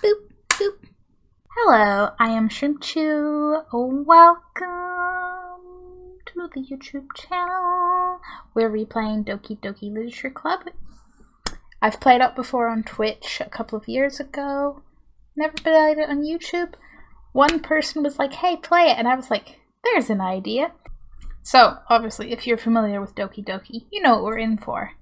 Boop, boop. Hello, I am Shrimpchu. Welcome to the YouTube channel. We're replaying Doki Doki Literature Club. I've played it before on Twitch a couple of years ago. Never played it on YouTube. One person was like, hey, play it. And I was like, there's an idea. So, obviously, if you're familiar with Doki Doki, you know what we're in for.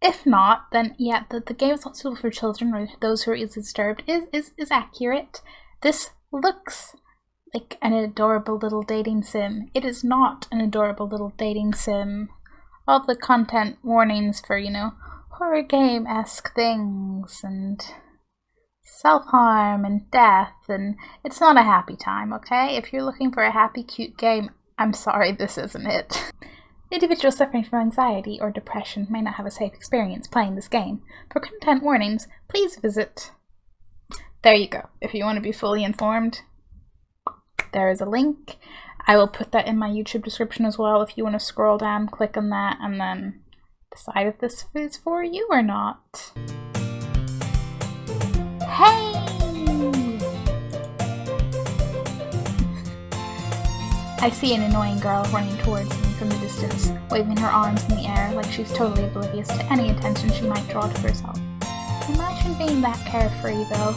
If not, then yeah, the game is not suitable for children or those who are easily disturbed is accurate. This looks like an adorable little dating sim. It is not an adorable little dating sim. All the content warnings for, horror game-esque things and self-harm and death, and it's not a happy time, okay? If you're looking for a happy, cute game, I'm sorry, this isn't it. Individuals suffering from anxiety or depression may not have a safe experience playing this game. For content warnings, please visit... There you go. If you want to be fully informed, there is a link. I will put that in my YouTube description as well if you want to scroll down, click on that, and then decide if this is for you or not. Hey! I see an annoying girl running towards me from the distance, waving her arms in the air like she's totally oblivious to any attention she might draw to herself. Imagine being that carefree, though.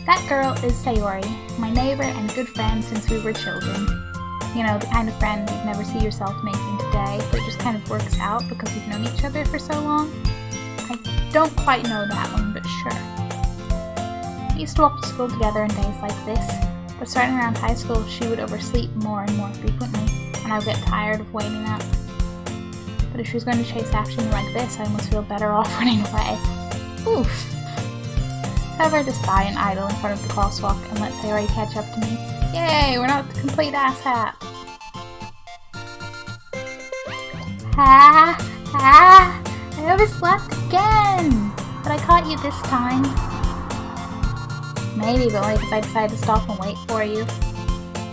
That girl is Sayori, my neighbor and good friend since we were children. You know, the kind of friend you'd never see yourself making today, but it just kind of works out because you've known each other for so long. I don't quite know that one, but sure. We used to walk to school together on days like this. But starting around high school, she would oversleep more and more frequently, and I would get tired of waiting up. But if she was going to chase after me like this, I almost feel better off running away. Oof. However, I just sigh and idle in front of the crosswalk and let Sayori catch up to me. Yay, we're not the complete asshat. I overslept again! But I caught you this time. Maybe, but only because I decided to stop and wait for you.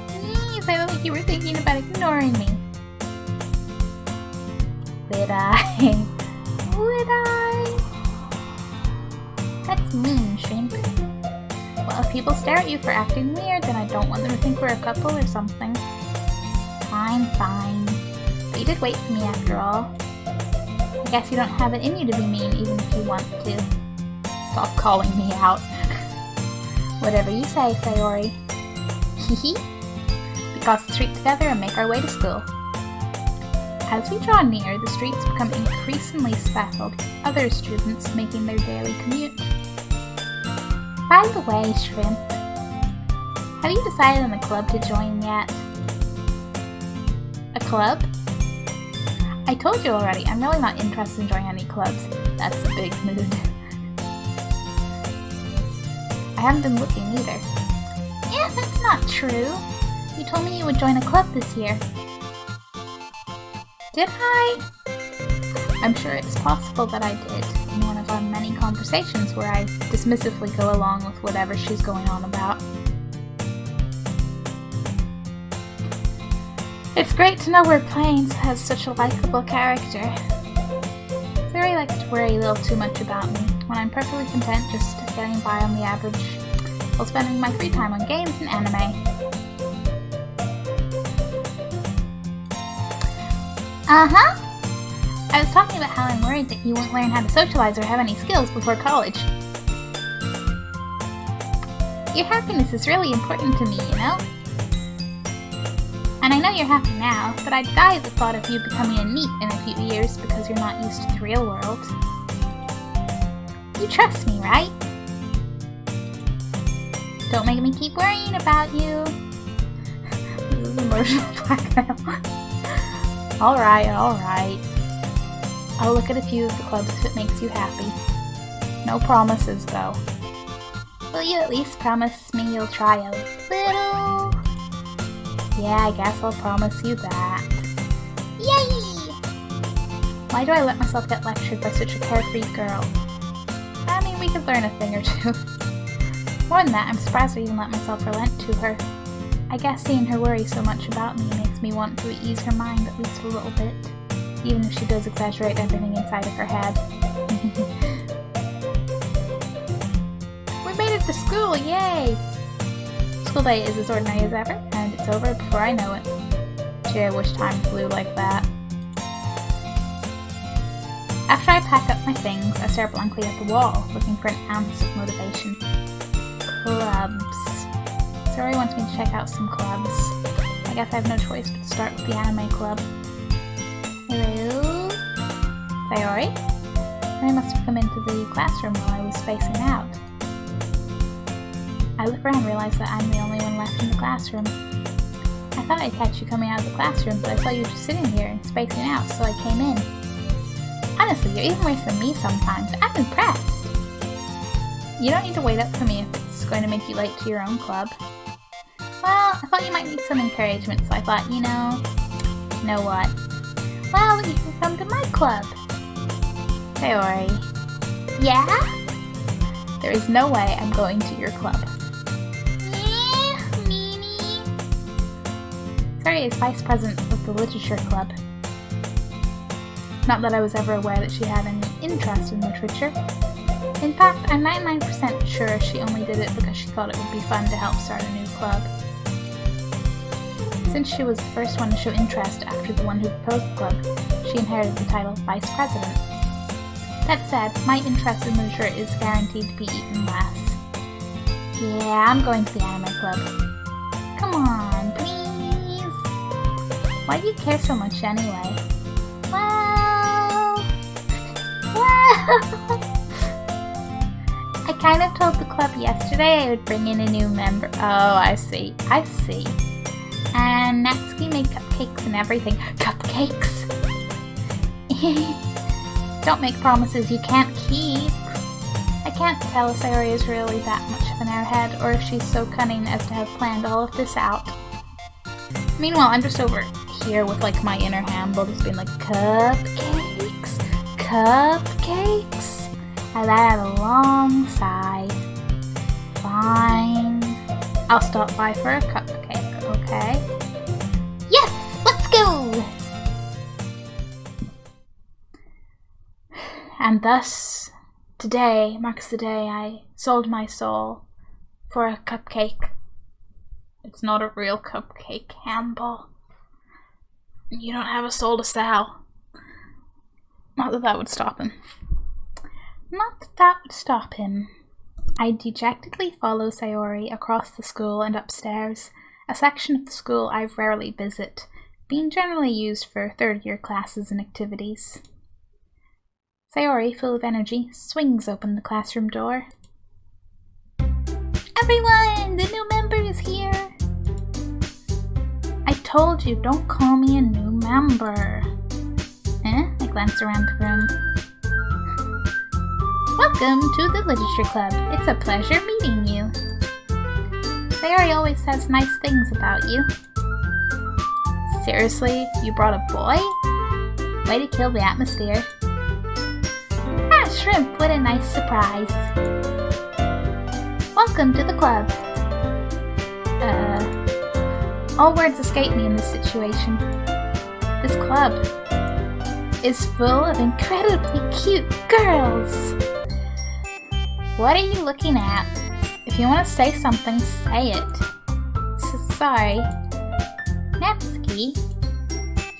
Please, I felt like you were thinking about ignoring me. Would I? Would I? That's mean, Shrimp. Well, if people stare at you for acting weird, then I don't want them to think we're a couple or something. Fine, fine. But you did wait for me after all. I guess you don't have it in you to be mean even if you want to. Stop calling me out. Whatever you say, Sayori. Hehe. We cross the street together and make our way to school. As we draw near, the streets become increasingly speckled with other students making their daily commute. By the way, Shrimp, have you decided on a club to join yet? A club? I told you already, I'm really not interested in joining any clubs. That's a big mood. I haven't been looking either. Yeah, that's not true. You told me you would join a club this year. Did I? I'm sure it's possible that I did in one of our many conversations where I dismissively go along with whatever she's going on about. It's great to know where Plains has such a likable character. Sayori likes to worry a little too much about me, when I'm perfectly content just getting by on the average, while spending my free time on games and anime. Uh-huh! I was talking about how I'm worried that you won't learn how to socialize or have any skills before college. Your happiness is really important to me, you know? And I know you're happy now, but I'd die at the thought of you becoming a NEET in a few years because you're not used to the real world. You trust me, right? Don't make me keep worrying about you. This is emotional blackmail. Alright. I'll look at a few of the clubs if it makes you happy. No promises, though. Will you at least promise me you'll try a little? Yeah, I guess I'll promise you that. Yay! Why do I let myself get lectured by such a carefree girl? I mean, we could learn a thing or two. More than that, I'm surprised I even let myself relent to her. I guess seeing her worry so much about me makes me want to ease her mind at least a little bit, even if she does exaggerate everything inside of her head. to school, yay! School day is as ordinary as ever, and it's over before I know it. Gee, I wish time flew like that. After I pack up my things, I stare blankly at the wall, looking for an ounce of motivation. Clubs. Sayori wants me to check out some clubs. I guess I have no choice but to start with the anime club. Hello? Sayori? I must have come into the classroom while I was spacing out. I look around and realize that I'm the only one left in the classroom. I thought I'd catch you coming out of the classroom, but I saw you just sitting here and spacing out, so I came in. Honestly, you're even worse than me sometimes. I'm impressed! You don't need to wait up for me if it's going to make you late to your own club. Well, I thought you might need some encouragement, so I thought, you know what? Well, you can come to my club. Sayori. Yeah? There is no way I'm going to your club. Meanie. Sayori is vice president of the literature club. Not that I was ever aware that she had any interest in literature. In fact, I'm 99% sure she only did it because she thought it would be fun to help start a new club. Since she was the first one to show interest after the one who proposed the club, she inherited the title Vice President. That said, my interest in literature is guaranteed to be even less. Yeah, I'm going to the anime club. Come on, please. Why do you care so much anyway? Well... I kind of told the club yesterday I would bring in a new member. Oh, I see. And Natsuki made cupcakes and everything. Cupcakes? Don't make promises you can't keep. I can't tell if Sayori is really that much of an airhead, or if she's so cunning as to have planned all of this out. Meanwhile, I'm just over here with like my inner Hamble just being like, cupcakes? Cupcakes? I let out a long sigh. Fine. I'll stop by for a cupcake, okay? Yes! Let's go! And thus, today marks the day I sold my soul for a cupcake. It's not a real cupcake, Hamble. You don't have a soul to sell. Not that that would stop him. I dejectedly follow Sayori across the school and upstairs, a section of the school I rarely visit, being generally used for third-year classes and activities. Sayori, full of energy, swings open the classroom door. Everyone! The new member is here! I told you, don't call me a new member. I glance around the room. Welcome to the Literature Club. It's a pleasure meeting you. Sayori always says nice things about you. Seriously? You brought a boy? Way to kill the atmosphere. Ah, Shrimp, what a nice surprise. Welcome to the club. All words escape me in this situation. This club is full of incredibly cute girls. What are you looking at? If you want to say something, say it. Sorry. Natsuki?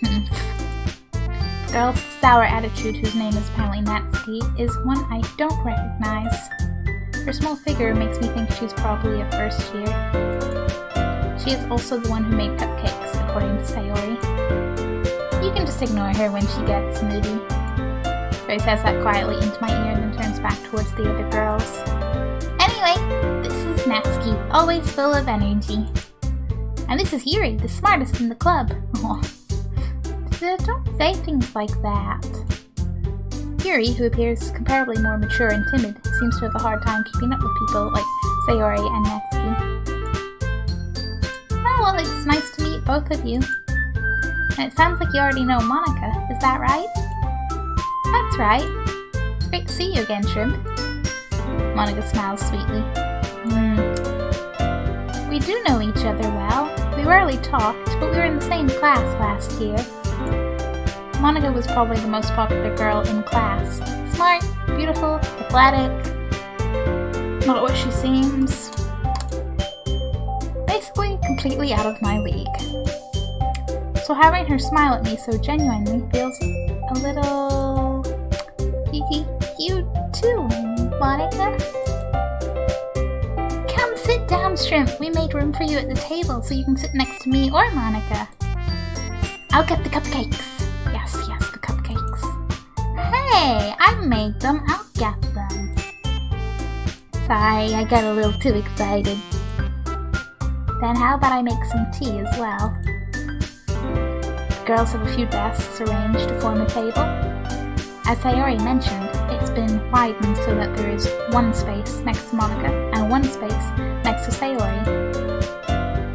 The girl with the sour attitude, whose name is apparently Natsuki, is one I don't recognize. Her small figure makes me think she's probably a first year. She is also the one who made cupcakes, according to Sayori. You can just ignore her when she gets moody. Sayori says that quietly into my ear and then turns back towards the other girls. Anyway, this is Natsuki, always full of energy. And this is Yuri, the smartest in the club. Oh. Don't say things like that. Yuri, who appears comparably more mature and timid, seems to have a hard time keeping up with people like Sayori and Natsuki. Oh, well, it's nice to meet both of you. And it sounds like you already know Monica, is that right? That's right. It's great to see you again, Shrimp. Monica smiles sweetly. We do know each other well. We rarely talked, but we were in the same class last year. Monica was probably the most popular girl in class. Smart, beautiful, athletic. Not what she seems. Basically, completely out of my league. So having her smile at me so genuinely feels a little... You too, Monica. Come sit down, Shrimp. We made room for you at the table so you can sit next to me or Monica. I'll get the cupcakes. Yes, the cupcakes. Hey, I made them. I'll get them. Sorry, I got a little too excited. Then how about I make some tea as well? The girls have a few desks arranged to form a table. As Sayori mentioned, it's been widened so that there is one space next to Monica and one space next to Sayori.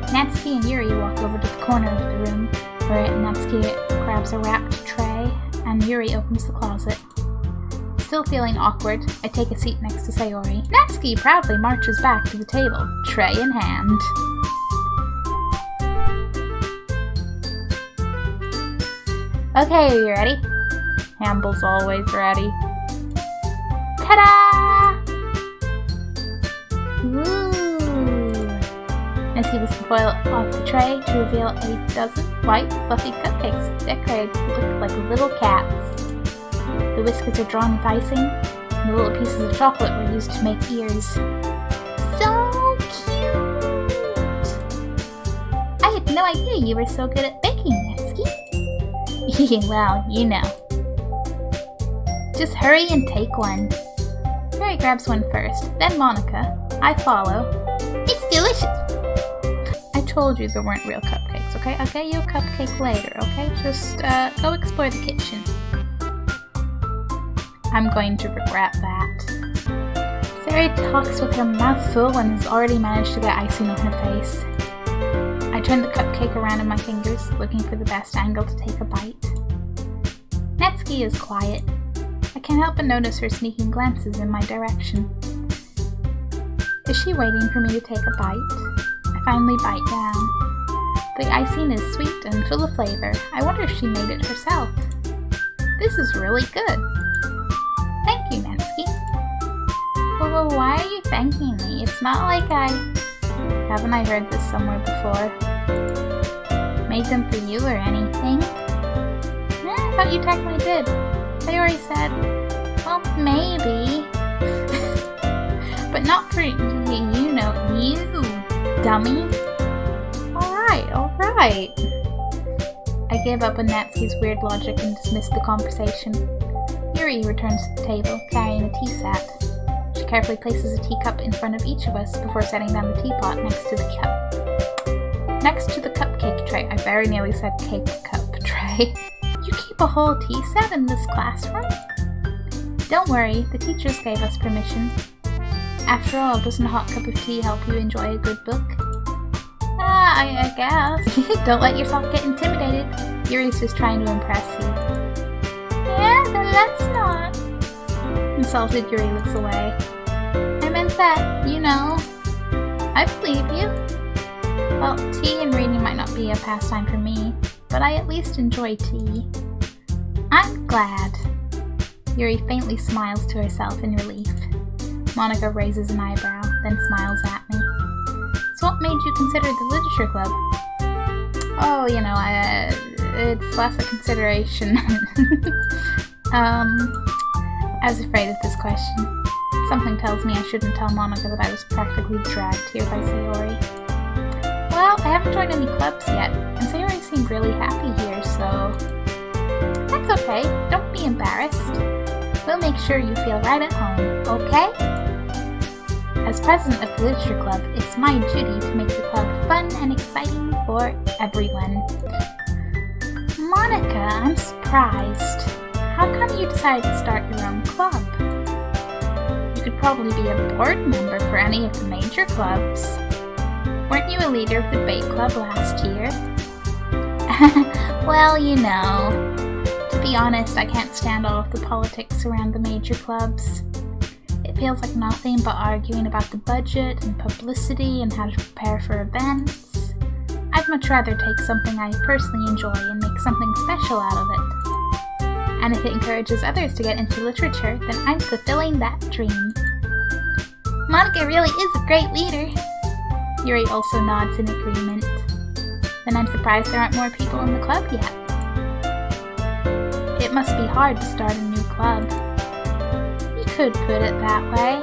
Natsuki and Yuri walk over to the corner of the room, where Natsuki grabs a wrapped tray and Yuri opens the closet. Still feeling awkward, I take a seat next to Sayori. Natsuki proudly marches back to the table, tray in hand. Okay, are you ready? Hamble's always ready. Ta-da! Ooh! Natsuki lifts the foil off the tray to reveal a dozen white, fluffy cupcakes decorated to look like little cats. The whiskers are drawn with icing, and the little pieces of chocolate were used to make ears. So cute! I had no idea you were so good at baking, Natsuki. Well, you know. Just hurry and take one. Mary grabs one first, then Monica. I follow. It's delicious! I told you there weren't real cupcakes, okay? I'll get you a cupcake later, okay? Just, go explore the kitchen. I'm going to regret that. Sayori talks with her mouth full and has already managed to get icing on her face. I turn the cupcake around in my fingers, looking for the best angle to take a bite. Natsuki is quiet. I can't help but notice her sneaking glances in my direction. Is she waiting for me to take a bite? I finally bite down. The icing is sweet and full of flavor. I wonder if she made it herself. This is really good. Thank you, Natsuki. Well, why are you thanking me? It's not like Haven't I heard this somewhere before? Made them for you or anything? I thought you technically did. Sayori said, well, maybe. But not for you, dummy. Alright. I gave up on Natsuki's weird logic and dismissed the conversation. Yuri returns to the table, carrying a tea set. She carefully places a teacup in front of each of us before setting down the teapot next to the cupcake tray. I very nearly said cake cup tray. You keep a whole tea set in this classroom? Don't worry, the teachers gave us permission. After all, doesn't a hot cup of tea help you enjoy a good book? I guess. Don't let yourself get intimidated. Yuri's just trying to impress you. Yeah, then let's not. Insulted, Yuri looks away. I meant that, I believe you. Well, tea and reading might not be a pastime for me, but I at least enjoy tea. I'm glad. Yuri faintly smiles to herself in relief. Monica raises an eyebrow, then smiles at me. So what made you consider the literature club? Oh, it's less a consideration. I was afraid of this question. Something tells me I shouldn't tell Monica that I was practically dragged here by Sayori. Well, I haven't joined any clubs yet, and Sayori seemed really happy here, so... That's okay, don't be embarrassed. We'll make sure you feel right at home, okay? As president of the Literature Club, it's my duty to make the club fun and exciting for everyone. Monica, I'm surprised. How come you decided to start your own club? You could probably be a board member for any of the major clubs. Weren't you a leader of the debate club last year? Well, to be honest, I can't stand all of the politics around the major clubs. It feels like nothing but arguing about the budget and publicity and how to prepare for events. I'd much rather take something I personally enjoy and make something special out of it. And if it encourages others to get into literature, then I'm fulfilling that dream. Monica really is a great leader. Yuri also nods in agreement. Then I'm surprised there aren't more people in the club yet. It must be hard to start a new club. You could put it that way.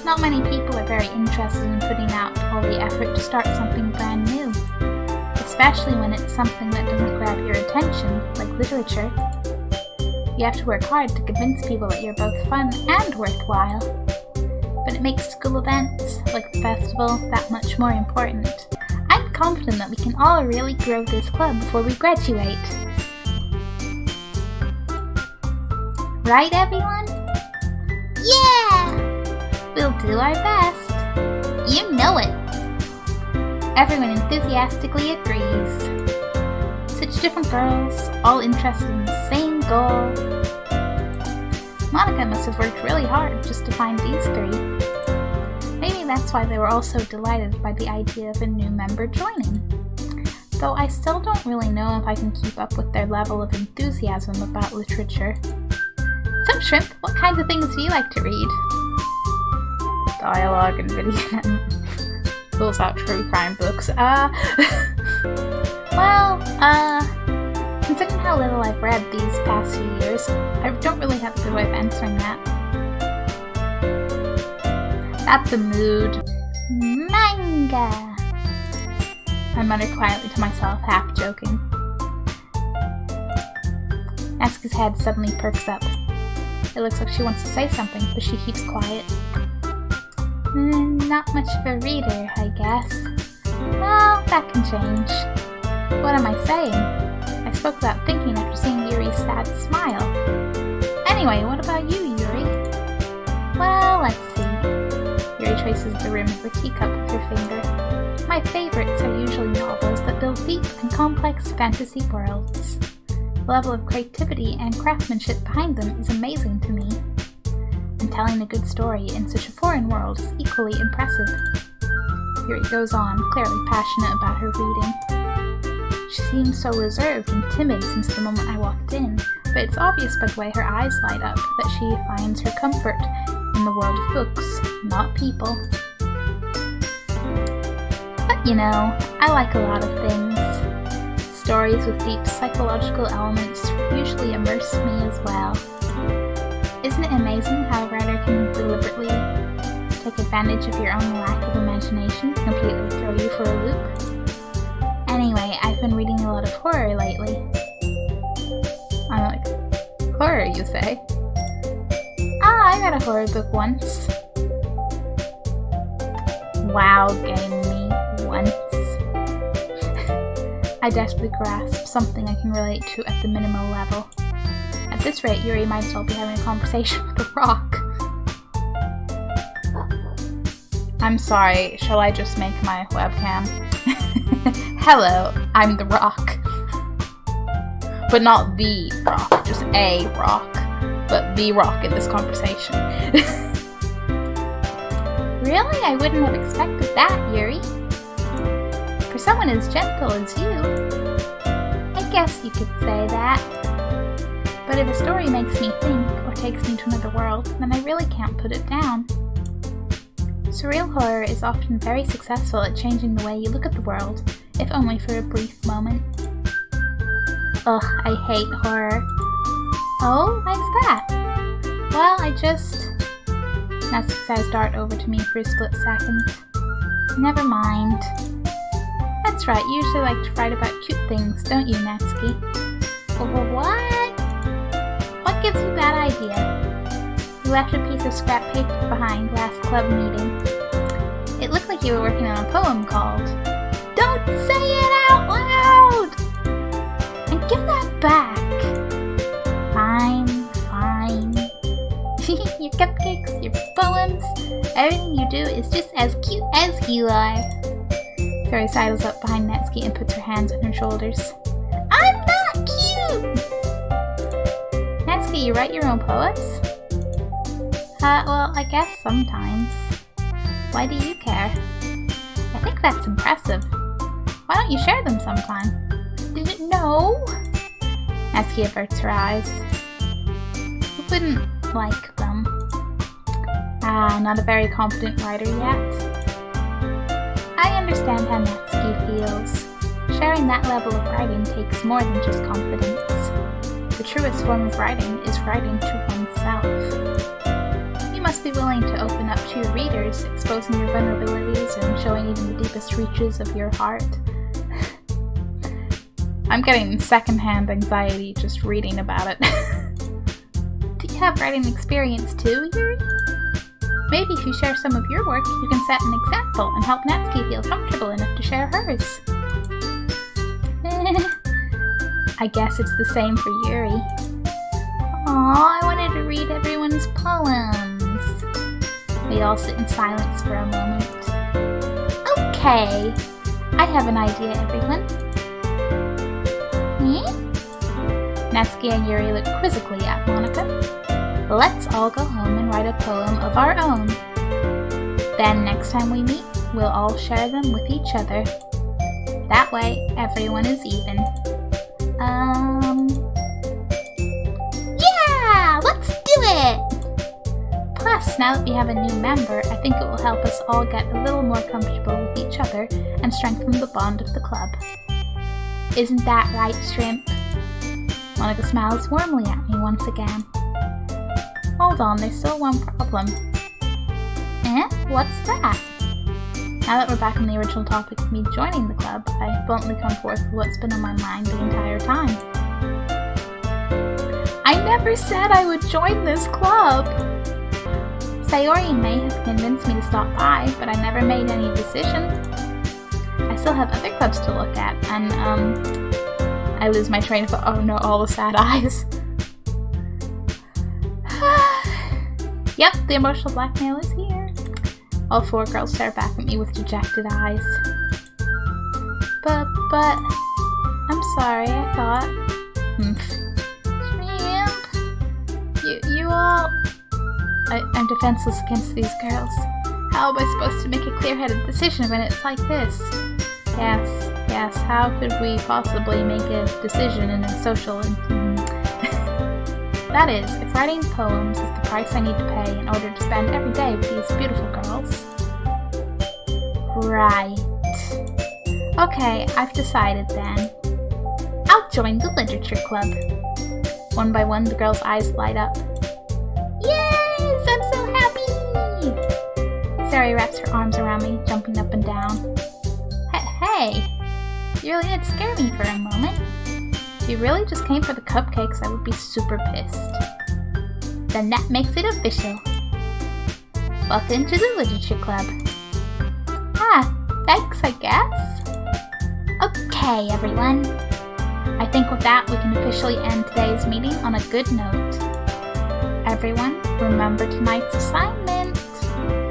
Not many people are very interested in putting out all the effort to start something brand new. Especially when it's something that doesn't grab your attention, like literature. You have to work hard to convince people that you're both fun and worthwhile. But it makes school events, like the festival, that much more important. I'm confident that we can all really grow this club before we graduate. Right, everyone? Yeah! We'll do our best. You know it. Everyone enthusiastically agrees. Such different girls, all interested in the same goal. Monica must have worked really hard just to find these three. Maybe that's why they were all so delighted by the idea of a new member joining. Though I still don't really know if I can keep up with their level of enthusiasm about literature. So Shrimp, what kinds of things do you like to read? Dialogue and video. Pulls out true crime books. Considering how little I've read these past few years, I don't really have a good way of answering that. That's a mood. Manga! I mutter quietly to myself, half joking. Natsuki's head suddenly perks up. It looks like she wants to say something, but she keeps quiet. Not much of a reader, I guess. Well, that can change. What am I saying? I spoke without thinking after seeing Yuri's sad smile. Anyway, what about you, Yuri? Well, let's see. Yuri traces the rim of her teacup with her finger. My favorites are usually novels that build deep and complex fantasy worlds. The level of creativity and craftsmanship behind them is amazing to me. And telling a good story in such a foreign world is equally impressive. Yuri goes on, clearly passionate about her reading. She seems so reserved and timid since the moment I walked in, but it's obvious by the way her eyes light up that she finds her comfort in the world of books, not people. But you know, I like a lot of things. Stories with deep psychological elements usually immerse me as well. Isn't it amazing how a writer can deliberately take advantage of your own lack of imagination, completely throw you for a loop? Anyway, I've been reading a lot of horror lately. I'm like, horror, you say? I read a horror book once. Wow, getting me once. I desperately grasp something I can relate to at the minimal level. At this rate, Yuri might as well be having a conversation with a rock. I'm sorry, shall I just make my webcam? Hello, I'm the rock. But not the rock, just a rock. But the rock in this conversation. Really? I wouldn't have expected that, Yuri. For someone as gentle as you, I guess you could say that. But if a story makes me think, or takes me to another world, then I really can't put it down. Surreal horror is often very successful at changing the way you look at the world, if only for a brief moment. Ugh, I hate horror. Oh, why's that? Well, I just... Natsuki's eyes dart over to me for a split second. Never mind. That's right, you usually like to write about cute things, don't you, Natsuki? What? What gives you that idea? You left a piece of scrap paper behind last club meeting. It looked like you were working on a poem called Don't Say It Out Loud! And give that back! Fine. Your cupcakes, your poems, everything you do is just as cute as you are. Sayori sidles up behind Natsuki and puts her hands on her shoulders. I'm not cute! Natsuki, you write your own poems? Well, I guess sometimes. Why do you care? I think that's impressive. Why don't you share them sometime? Didn't know? Natsuki averts her eyes. Who wouldn't like them? Not a very confident writer yet? I understand how Natsuki feels. Sharing that level of writing takes more than just confidence. The truest form of writing is writing to oneself. You must be willing to open up to your readers, exposing your vulnerabilities and showing even the deepest reaches of your heart. I'm getting secondhand anxiety just reading about it. Do you have writing experience too, Yuri? Maybe if you share some of your work, you can set an example and help Natsuki feel comfortable enough to share hers. I guess it's the same for Yuri. Aw, I wanted to read everyone's poems. We all sit in silence for a moment. Okay, I have an idea, everyone. Natsuki and Yuri look quizzically at Monika. Let's all go home and write a poem of our own. Then next time we meet, we'll all share them with each other. That way, everyone is even. Yeah! Let's do it! Plus, now that we have a new member, I think it will help us all get a little more comfortable with each other and strengthen the bond of the club. Isn't that right, Shrimp? Monika smiles warmly at me once again. Hold on, there's still one problem. What's that? Now that we're back on the original topic of me joining the club, I bluntly come forth with what's been on my mind the entire time. I never said I would join this club! Sayori may have convinced me to stop by, but I never made any decision. I still have other clubs to look at, and I lose my train of thought. Oh no, all the sad eyes. Yep, the emotional blackmail is here. All four girls stare back at me with dejected eyes. But, I'm sorry, I thought. Shrimp, you all... I'm defenseless against these girls. How am I supposed to make a clear-headed decision when it's like this? Yes, how could we possibly make a decision in a social... That is, if writing poems is the price I need to pay in order to spend every day with these beautiful girls. Right. Okay, I've decided then. I'll join the literature club. One by one, the girls' eyes light up. Yes, I'm so happy! Sayori wraps her arms around me, jumping up and down. Hey, you really did scare me for a moment. If you really just came for the cupcakes, I would be super pissed. Then that makes it official. Welcome to the literature club. Thanks, I guess. Okay, everyone. I think with that, we can officially end today's meeting on a good note. Everyone, remember tonight's assignment.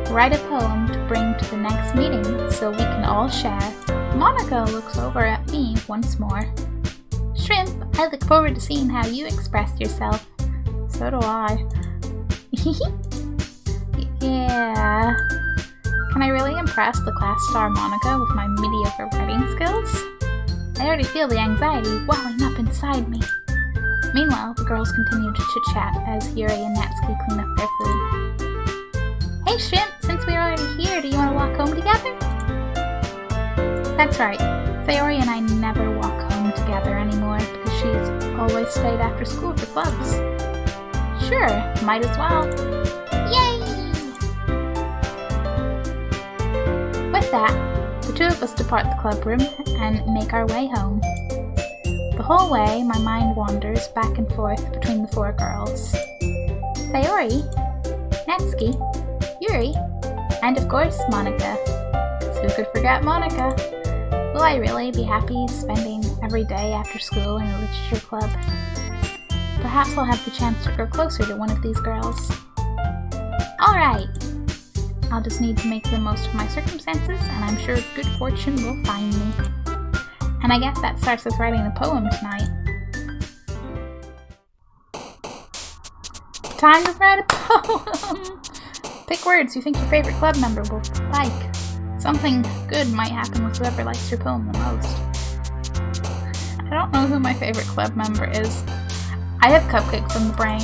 Write a poem to bring to the next meeting so we can all share. Monika looks over at me once more. Shrimp, I look forward to seeing how you express yourself. So do I. Yeah. Can I really impress the class star Monika with my mediocre writing skills? I already feel the anxiety welling up inside me. Meanwhile, the girls continue to chit-chat as Yuri and Natsuki clean up their food. Hey Shrimp, since we're already here, do you want to walk home together? That's right. Sayori and I never walk home together anymore because she's always stayed after school for clubs. Sure, might as well. Yay! With that, the two of us depart the club room and make our way home. The whole way, my mind wanders back and forth between the four girls. Sayori, Natsuki, Yuri, and of course Monika. 'Cause who could forget Monika? Will I really be happy spending every day after school in a literature club? Perhaps I'll have the chance to grow closer to one of these girls. Alright, I'll just need to make the most of my circumstances, and I'm sure good fortune will find me. And I guess that starts with writing a poem tonight. Time to write a poem! Pick words you think your favorite club member will like. Something good might happen with whoever likes your poem the most. I don't know who my favorite club member is. I have Cupcake from the brain.